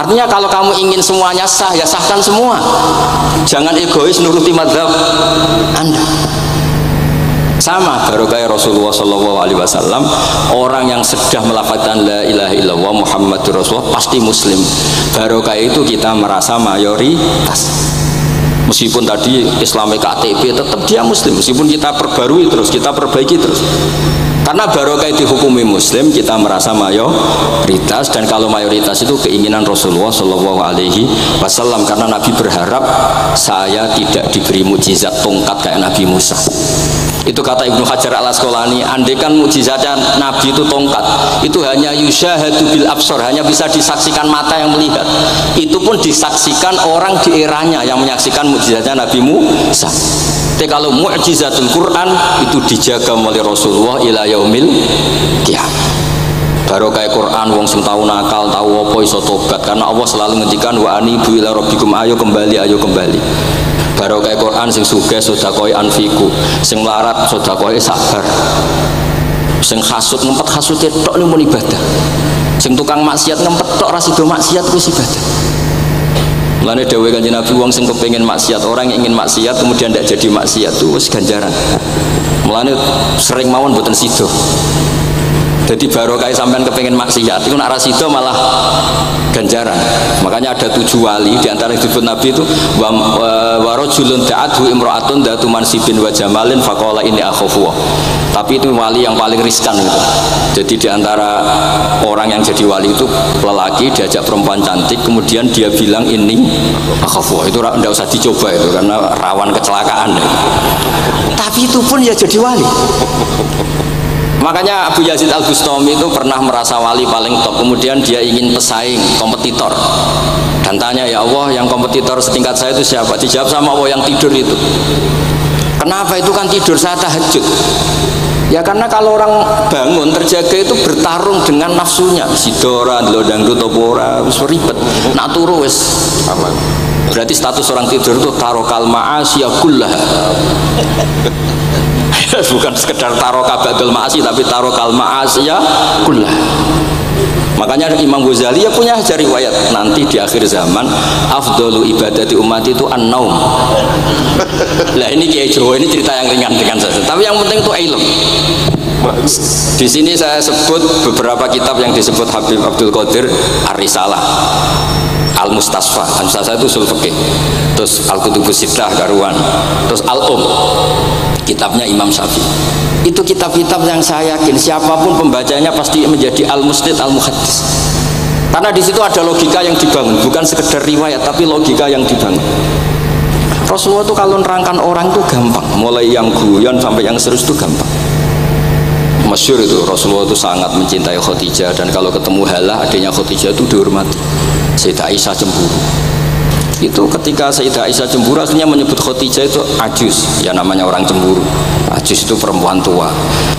Artinya kalau kamu ingin semuanya sah, ya sahkan semua. Jangan egois nuruti mazhab Anda. Sama barokah Rasulullah SAW, orang yang sudah melafazkan la ilaha illallah Muhammadur Rasulullah pasti muslim. Barokah itu kita merasa mayoritas. Meskipun tadi Islamnya KTP tetap dia muslim, meskipun kita perbarui terus, kita perbaiki terus. Karena barokah dihukumi muslim, kita merasa mayoritas, dan kalau mayoritas itu keinginan Rasulullah SAW, karena Nabi berharap saya tidak diberi mukjizat tongkat kayak Nabi Musa. Itu kata Ibnu Hajar Al-Asqalani, andaikan mukjizatnya Nabi itu tongkat, itu hanya yusyahadu bil absor, hanya bisa disaksikan mata yang melihat. Itu pun disaksikan orang di eranya yang menyaksikan mukjizatnya Nabi Musa. Tapi kalau mukjizatul Quran itu dijaga oleh Rasulullah ila yaumil qiyamah. Barokah Quran wong sing tau nakal, tau apa iso tobat, karena Allah selalu ngendikan wa anibu ila rabbikum, ayo kembali, ayo kembali. Barokah Quran sing sugih sedekah anfiku, sing melarat sedekah sabar, sing hasud ngempet hasude tok niku mun ibadah, sing tukang maksiat ngempet tok ra sida maksiat kuwi ibadah. Mulane dawuh Kanjeng Nabi, wong sing kepengin maksiat, orang yang ingin maksiat kemudian tidak jadi maksiat itu wis ganjaran. Mulane sering mawon mboten sida. Jadi barokah sampean kepengin maksiat itu nak ra sida malah ganjaran. Makanya ada 7 wali di antara disebut Nabi itu wa rajulun da'athu imra'atun datu mansibin wa jamalin faqala inni akhafu. Tapi itu wali yang paling riskan gitu. Jadi di antara orang yang jadi wali itu lelaki diajak perempuan cantik kemudian dia bilang ini akhafu. Itu enggak usah dicoba itu karena rawan kecelakaan. Tapi itu pun ya jadi wali. Makanya Abu Yazid Al-Bustami itu pernah merasa wali paling top, kemudian dia ingin pesaing, kompetitor, dan tanya, ya Allah yang kompetitor setingkat saya itu siapa? Dijawab sama Allah, yang tidur itu. Kenapa? Itu kan tidur saya tahajud. Ya karena kalau orang bangun terjaga itu bertarung dengan nafsunya, sidora, dangdut, topora, wis ribet, nak turu wis aman. Berarti status orang tidur itu tarokal ma'asiyah kullah. Bukan sekedar taroka badul ma'asi, tapi tarokal ma'asiyah kullah. Makanya Imam Ghazali ya punya riwayat nanti di akhir zaman afdalu ibadati umat itu an-naum. Lah ini Kiai Jawa ini cerita yang ringan-ringan saja, tapi yang penting itu ilmu. Di sini saya sebut beberapa kitab yang disebut Habib Abdul Qadir Ar-Risalah, Al-Mustasfa. Al-Mustasfa itu usul fikih, terus Al-Kutubus Sittah karuan, terus kitabnya Imam Syafi'i. Itu kitab-kitab yang saya yakin siapapun pembacanya pasti menjadi al-mustid al-muhaddis. Karena di situ ada logika yang dibangun, bukan sekedar riwayat tapi logika yang dibangun. Rasulullah itu kalau nerangkan orang itu gampang, mulai yang guyon sampai yang serius itu gampang. Masyhur itu Rasulullah itu sangat mencintai Khadijah, dan kalau ketemu Halah adiknya Khadijah itu dihormati. Sayyidah Aisyah cemburu. Itu ketika Sayyidah Aisyah cemburu, aslinya menyebut Khadijah itu ajus, ya namanya orang cemburu. Ajus itu perempuan tua.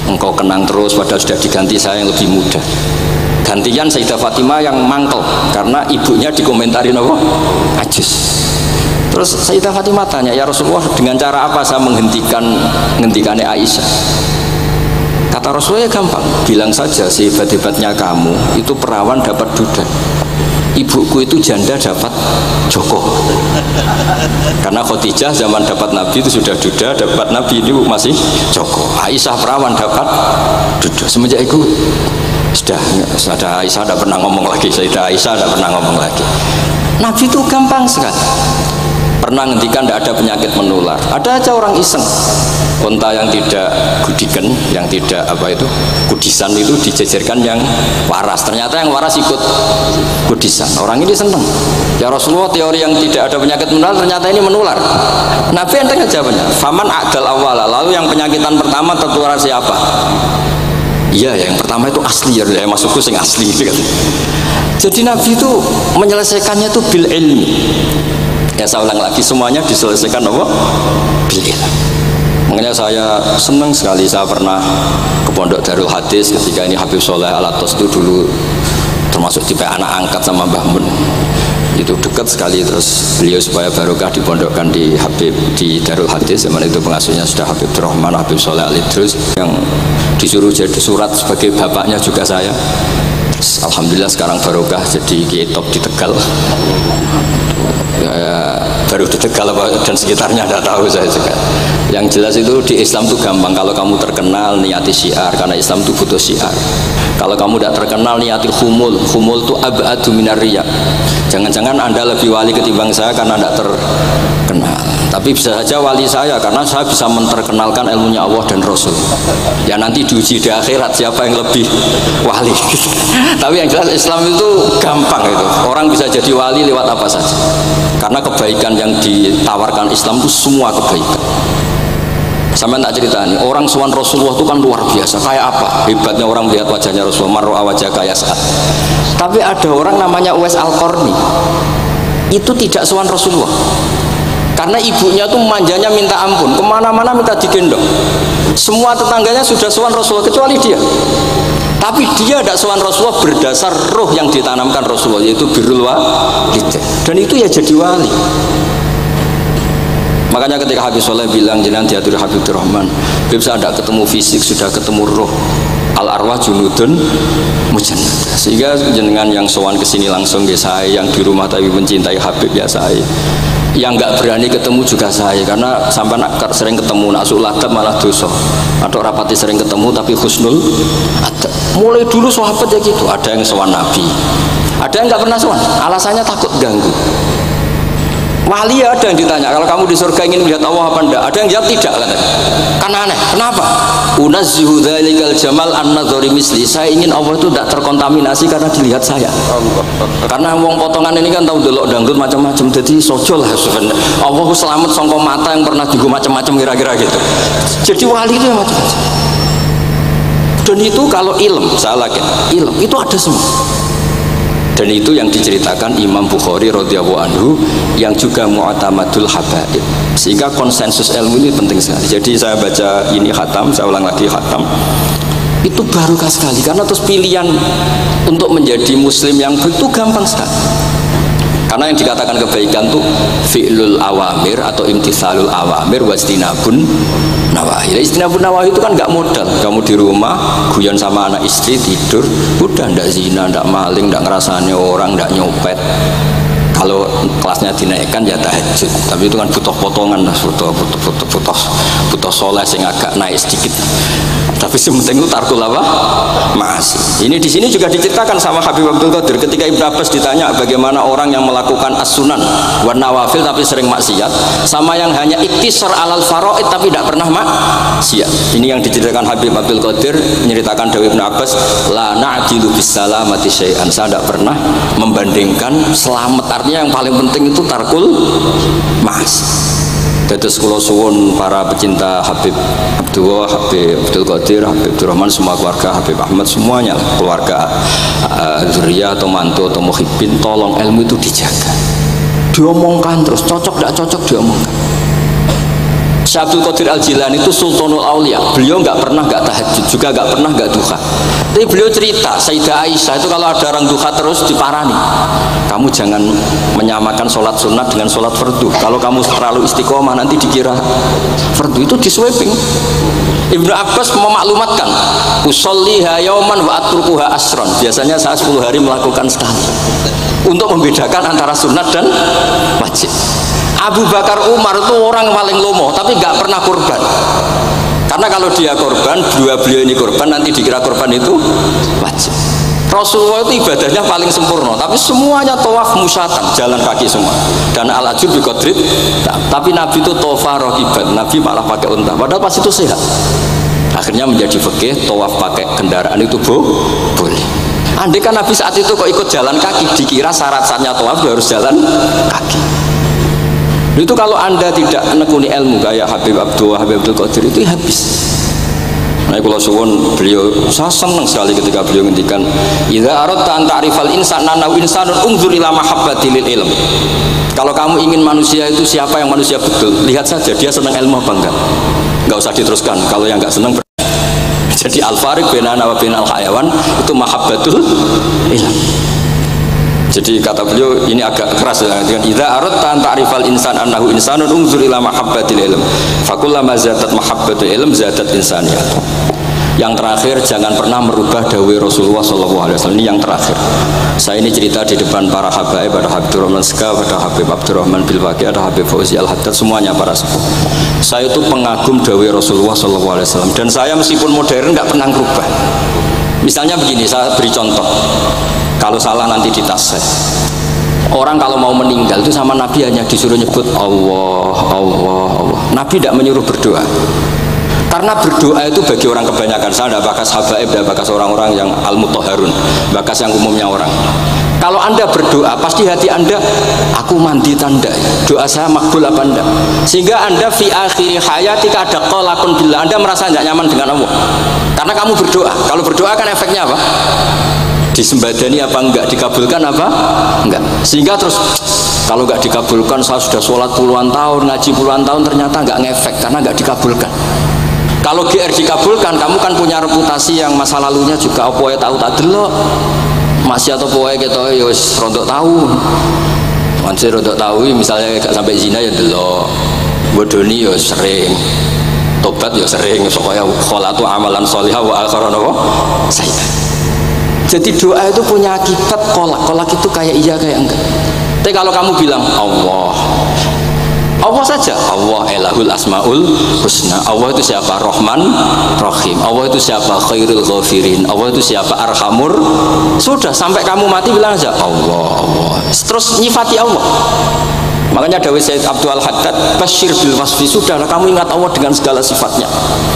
Engkau kenang terus padahal sudah diganti saya yang lebih muda. Gantian Sayyidah Fatimah yang mangkel karena ibunya dikomentarin apa? Ajus. Terus Sayyidah Fatimah tanya, ya Rasulullah, dengan cara apa saya menghentikannya Aisyah? Kata Rasulullah, ya gampang, bilang saja sehebat-hebatnya kamu itu perawan dapat duda, ibuku itu janda dapat Joko. Karena Khadijah zaman dapat Nabi itu sudah duda, dapat Nabi itu masih Joko. Aisyah perawan dapat duda. Semenjak itu sudah Aisyah tidak pernah ngomong lagi. Sayyidah Aisyah tidak pernah ngomong lagi. Nabi itu gampang sekali. Pernah ngendikan tidak ada penyakit menular. Ada aja orang iseng, unta yang tidak gudikan, yang tidak kudisan itu dijejerkan yang waras. Ternyata yang waras ikut kudisan. Orang ini senang. Ya Rasulullah, teori yang tidak ada penyakit menular ternyata ini menular. Nabi enteng jawabannya. Faman a'dal awala. Lalu yang penyakitan pertama tertular siapa? Iya, yang pertama itu asli, ya maksudku sing asli. Jadi Nabi itu menyelesaikannya itu bil ilmi. Ya saya ulang lagi, semuanya diselesaikan apa? Bil ilmi. Makanya saya senang sekali, saya pernah ke Pondok Darul Hadis ketika ini Habib Soleh Alatos itu dulu termasuk tipe anak angkat sama Mbah Mun. Itu dekat sekali, terus beliau supaya barokah dipondokkan di Darul Hadis. Zaman itu pengasuhnya sudah Habib Rahman, Habib Soleh Alidrus, yang disuruh jadi surat sebagai bapaknya juga saya. Terus, alhamdulillah sekarang barokah jadi kiai top di Tegal. Ya, baru di Tegal dan sekitarnya tidak tahu saya juga. Yang jelas itu di Islam itu gampang. Kalau kamu terkenal niati syiar, karena Islam itu butuh syiar. Kalau kamu tidak terkenal niati khumul. Khumul itu ab'adu minar riya. Jangan-jangan Anda lebih wali ketimbang saya karena tidak terkenal. Tapi bisa saja wali saya karena saya bisa menterkenalkan ilmunya Allah dan Rasul. Ya nanti diuji di akhirat siapa yang lebih wali. Tapi yang jelas Islam itu gampang itu. Orang bisa jadi wali lewat apa saja. Karena kebaikan yang ditawarkan Islam itu semua kebaikan. Sama tak cerita nih, orang sowan Rasulullah itu kan luar biasa. Kayak apa hebatnya orang melihat wajahnya Rasulullah, mar'a wajah kayak saat. Tapi ada orang namanya Uwais Al-Qarni, itu tidak sowan Rasulullah. Karena ibunya tuh manjanya minta ampun, kemana-mana minta digendong. Semua tetangganya sudah sowan Rasulullah kecuali dia. Tapi dia tidak sowan Rasulullah berdasar roh yang ditanamkan Rasulullah, yaitu birrul walidain. Dan itu ya jadi wali. Makanya ketika Habib Soleh bilang jenengan diatur Habib Rahman, Habib saya tidak ketemu fisik, sudah ketemu roh. Al arwah junudun mujannada. Sehingga jenengan yang sowan kesini langsung ke saya, yang di rumah tapi mencintai Habib ya saya, yang nggak berani ketemu juga saya, karena sampai sering ketemu nak suladab malah dosa, atau rapati sering ketemu tapi husnul ada. Mulai dulu sahabat ya gitu, ada yang sowan Nabi, ada yang nggak pernah sowan, alasannya takut ganggu. Wali ada yang ditanya, kalau kamu di surga ingin melihat Allah apa enggak? Ada yang jawab tidak, kan aneh. Kenapa? Unazzihu dzalikal jamal an-nadhari misli. Saya ingin Allah itu tidak terkontaminasi karena dilihat saya. Karena wong potongan ini kan tahu delok dangdut macam-macam, jadi sojol lah sebenarnya. Allah selamat sangka mata yang pernah digo macam-macam kira-kira gitu. Jadi wali itu yang macam-macam. Dan itu kalau ilm, saya lagi ilm itu ada semua. Dan itu yang diceritakan Imam Bukhari radhiyallahu anhu, yang juga mu'tamadul habaib. Sehingga konsensus ilmu ini penting sekali. Jadi saya baca ini khatam, saya ulang lagi khatam. Itu barokah sekali, karena terus pilihan untuk menjadi muslim yang itu gampang sekali. Karena yang dikatakan kebaikan itu fi'lul awamir atau imtithalul awamir wastinabun nawahi. Istinabun nawahi itu kan nggak modal. Kamu di rumah guyon sama anak istri, tidur udah ndak zina, ndak maling, ndak ngerasani orang, ndak nyopet. Kalau kelasnya dinaikkan ya tahajud, tapi itu kan butuh potongan, butuh soleh sing agak naik sedikit. Tapi sementing itu tarkul apa? Masih. Ini di sini juga diceritakan sama Habib Abdul Qadir ketika Ibnu Abbas ditanya bagaimana orang yang melakukan as-sunan wan nawafil tapi sering maksiat, sama yang hanya iktisar alal faraid tapi tidak pernah maksiat. Ini yang diceritakan Habib Abdul Qadir, menceritakan dari Ibnu Abbas, la na'dilu bis salamati syai'an. Saya tidak pernah membandingkan selamat, artinya yang paling penting itu tarkul masih. Terus kula suwun para pecinta Habib Abdullah, Habib Abdul Qadir, Habib Abdurrahman, semua keluarga Habib Ahmad, semuanya keluarga zuriyah atau mantu atau muhibbin, tolong ilmu itu dijaga. diomongkan terus, cocok tidak cocok diomongkan. Syekh Abdul Qadir Al-Jilani itu Sultanul Aulia. Beliau nggak pernah nggak tahajud, juga nggak pernah nggak duha. Tapi beliau cerita, Sayyidah Aisyah itu kalau ada orang duha terus diparani. Kamu jangan menyamakan sholat sunat dengan sholat fardu. Kalau kamu terlalu istiqomah nanti dikira fardu. Itu disweping. Ibnu Abbas memaklumatkan, usolliha yauman wa atrukuha asron. Biasanya saya 10 hari melakukan sekali. Untuk membedakan antara sunat dan wajib. Abu Bakar Umar itu orang paling lomo, tapi nggak pernah kurban. Karena kalau dia korban, dua beliau ini korban, nanti dikira korban itu wajib. Rasulullah itu ibadahnya paling sempurna, tapi semuanya tawaf musyatan, jalan kaki semua. Dan al-ajur bi qadrit. Tapi Nabi itu tawaf rakiban, Nabi malah pakai unta. Padahal pas itu sehat. Akhirnya menjadi fikih, tawaf pakai kendaraan itu boleh. Andai kan Nabi saat itu kok ikut jalan kaki, dikira syarat-syaratnya tawaf harus jalan kaki. Itu kalau Anda tidak menekuni ilmu kayak Habib Abdul Qadir itu habis. Nah, kalau suwun beliau, saya senang sekali ketika beliau ngendikan, "Idza aradta an ta'rifal insana naw insanun unzur ila mahabbati lil ilm." Kalau kamu ingin manusia itu siapa yang manusia betul, lihat saja dia senang ilmu apa enggak. Enggak usah diteruskan. Kalau yang enggak senang jadi al-fariq bainana wa bainal hayawan itu mahabbatul ilm. Jadi kata beliau ini agak keras ya, dengan idza aradta an ta'rifal insan annahu insanun unzur ila mahabbatil ilm fakullama zadat mahabbatul ilm zadat insaniyat. Yang terakhir, jangan pernah merubah dawai Rasulullah SAW. Ini yang terakhir. Saya ini cerita di depan para habaib, ada Habib Rahman Ska, ada Habib Abdurrahman Bilwaqi, ada Habib Fauzi Al-Haddad, semuanya para sepuh. Saya itu pengagum dawai Rasulullah SAW, dan saya meskipun modern nggak pernah merubah. Misalnya begini, saya beri contoh. Kalau salah nanti ditasih. Orang kalau mau meninggal itu sama Nabi hanya disuruh nyebut Allah, Allah, Allah. Nabi tidak menyuruh berdoa. Karena berdoa itu bagi orang kebanyakan. Saya tidak bakas habaib, tidak bakas orang-orang yang al-mutahharun, bakas yang umumnya orang. Kalau Anda berdoa, pasti hati Anda, aku mandi tanda, doa saya makbul apa enggak? Sehingga Anda fi akhiri hayatika ada qalaqun billah, Anda merasa tidak nyaman dengan Allah. Karena kamu berdoa. Kalau berdoa kan efeknya apa? Disembadani apa enggak, dikabulkan apa enggak, sehingga terus kalau enggak dikabulkan, saya sudah sholat puluhan tahun, ngaji puluhan tahun, ternyata enggak ngefek karena enggak dikabulkan. Kalau GR dikabulkan, kamu kan punya reputasi yang masa lalunya juga apa ya tahu tak delok masih atau poe gitu ya wis rontok tahu masih rontok tahu, misalnya enggak sampai zina ya delok, bodoni ya sering, tobat ya sering, pokoknya kholatu amalan sholihah wa akharana sayyi'ah. Jadi doa itu punya akibat kolak. Kolak itu kayak iya kayak enggak. Tapi kalau kamu bilang Allah, Allah saja, Allah elahul asmaul husna. Allah itu siapa? Rahman, Rahim. Allah itu siapa? Khairul ghafirin. Allah itu siapa? Arhamur. Sudah, sampai kamu mati bilang aja Allah, Allah. Terus nyifati Allah. Makanya dawai Sayyid Abdul Al-Haddad, basyir bil wasfi, sudahlah kamu ingat Allah dengan segala sifatnya.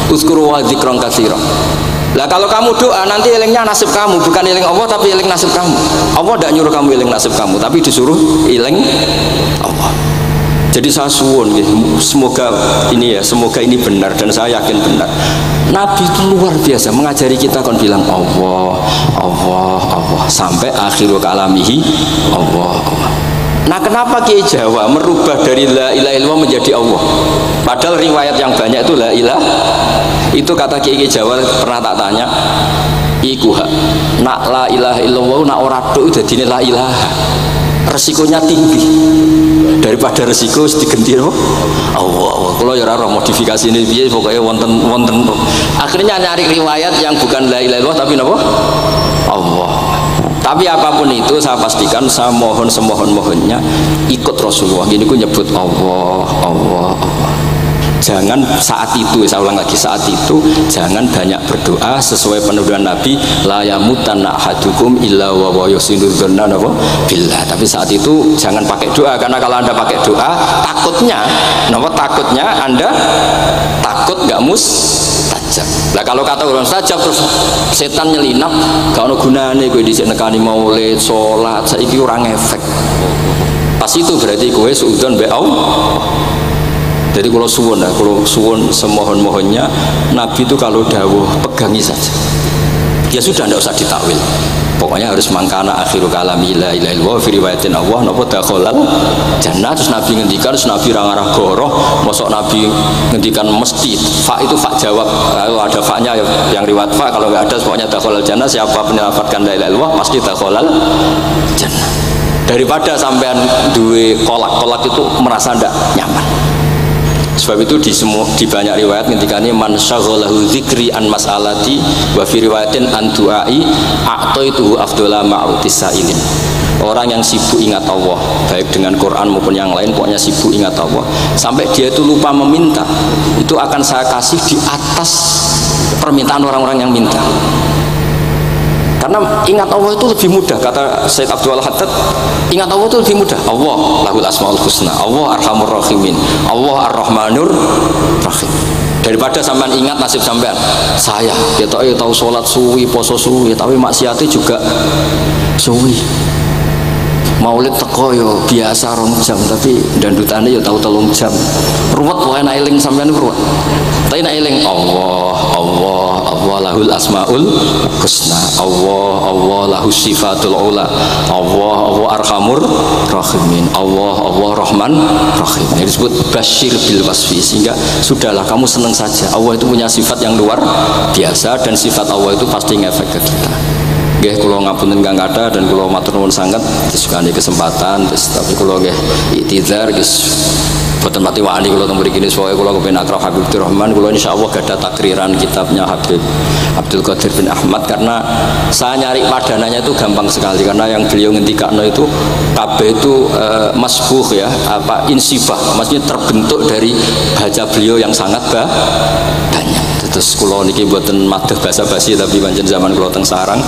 Uzkuru wa dzikran katsiran. Lah kalau kamu doa nanti elingnya nasib kamu, bukan eling Allah tapi eling nasib kamu. Allah tidak nyuruh kamu eling nasib kamu, tapi disuruh eling Allah. Jadi saya suwun, semoga ini benar, dan saya yakin benar. Nabi itu luar biasa mengajari kita kon bilang Allah, Allah, Allah sampai akhirul kalamihi Allah, Allah. Nah, kenapa Kiai Jawa merubah dari la ilaha illallah menjadi Allah? Padahal riwayat yang banyak itu la ilaha. Itu kata Kiai Jawa, pernah tak tanya, iku hak nak la ilaha illallah nak ora tok dadine la ilaha. Resikonya tinggi. Daripada resiko digenti Allah. Allah. Kalau ya ora modifikasi ini piye pokoke wonten. Akhirnya nyari riwayat yang bukan la ilaha illallah tapi napa? Allah. Tapi apapun itu saya pastikan, saya mohon semohon-mohonnya ikut Rasulullah. Gini ku nyebut Allah, Allah, Allah. Jangan saat itu, saya ulang lagi, saat itu jangan banyak berdoa sesuai penuduhan Nabi, la yamutanna ahadukum illa wa yuhsinu dzanna billah. Tapi saat itu jangan pakai doa, karena kalau Anda pakai doa takutnya Anda takut nggak mustajab. Lah kalau kata orang mustajab terus setan nyelinap, gak ono gunane kowe dhisik nekani maulid, salat, saiki ora ngefek. Pas itu berarti kowe suudzon be Allah. Jadi kalau suwun semohon-mohonnya Nabi itu kalau dawuh pegangi saja. Ya sudah, tidak usah ditakwil. Pokoknya harus mangkana akhiru kalami la ilaha illallah fi riwayatin Allah napa dakhalal jannah. Terus Nabi ngendikan, terus Nabi rangarah goroh, mosok Nabi ngendikan mesti fa itu fa jawab. Kalau ada fa-nya yang riwayat fa, kalau enggak ada pokoknya dakhalal jannah, siapa menyelamatkan la ilaha illallah pasti dakhalal jannah. Daripada sampean duwe kolak itu merasa ndak nyaman. Sebab itu di banyak riwayat ngendikane man syaghalahu dzikri an mas'alati wa fi riwayatin an du'ai a'taituhu afdhala ma'utis sa'ilin. Orang yang sibuk ingat Allah, baik dengan Quran maupun yang lain, pokoknya sibuk ingat Allah sampai dia itu lupa meminta, itu akan saya kasih di atas permintaan orang-orang yang minta. Karena ingat Allah itu lebih mudah, kata Syekh Abdul Haddad, ingat Allah itu lebih mudah. Allah lahul asmaul husna, Allah arhamur rahimin, Allah ar-rahmanur rahim. Daripada sampean ingat nasib sampean, saya kita tahu sholat suwi, poso suwi, tapi maksiatnya juga suwi. Maulid teko yo biasa 2 jam, tapi dandutane yo tahu 3 jam. Ruwet wae nek eling sampean ruwet. Tapi nek eling Allah lahul asmaul husna, Allah lahus sifatul ula, Allah arhamur rahimin, Allah rahman rahim. Ini disebut basyir bil wasfi, sehingga sudahlah kamu senang saja. Allah itu punya sifat yang luar biasa dan sifat Allah itu pasti ngefek ke kita. Nggih kula ngapunten kang kathah dan kula matur nuwun sanget disukani kesempatan, tapi kula nggih iktizar guys. Boten mati wani kula teng mriki pokoke kula kepen akrab Habib Rahman, kula insyaallah gadah takriran kitabnya Habib Abdul Qadir bin Ahmad, karena saya nyari padanannya itu gampang sekali, karena yang beliau ngendikakno itu kabeh itu masbuh ya, apa insibah, maksudnya terbentuk dari baca beliau yang sangat banyak. Terus kula niki mboten madah basa-basi, tapi pancen zaman kula teng sarang,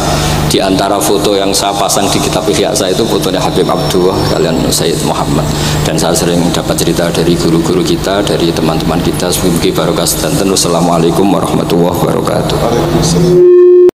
di antara foto yang saya pasang di kitab Ihya saya itu fotonya Habib Abdullah kalian Sayyid Muhammad, dan saya sering dapat cerita dari guru-guru kita, dari teman-teman kita. Semoga barokah sedanten. Wassalamualaikum warahmatullahi wabarakatuh.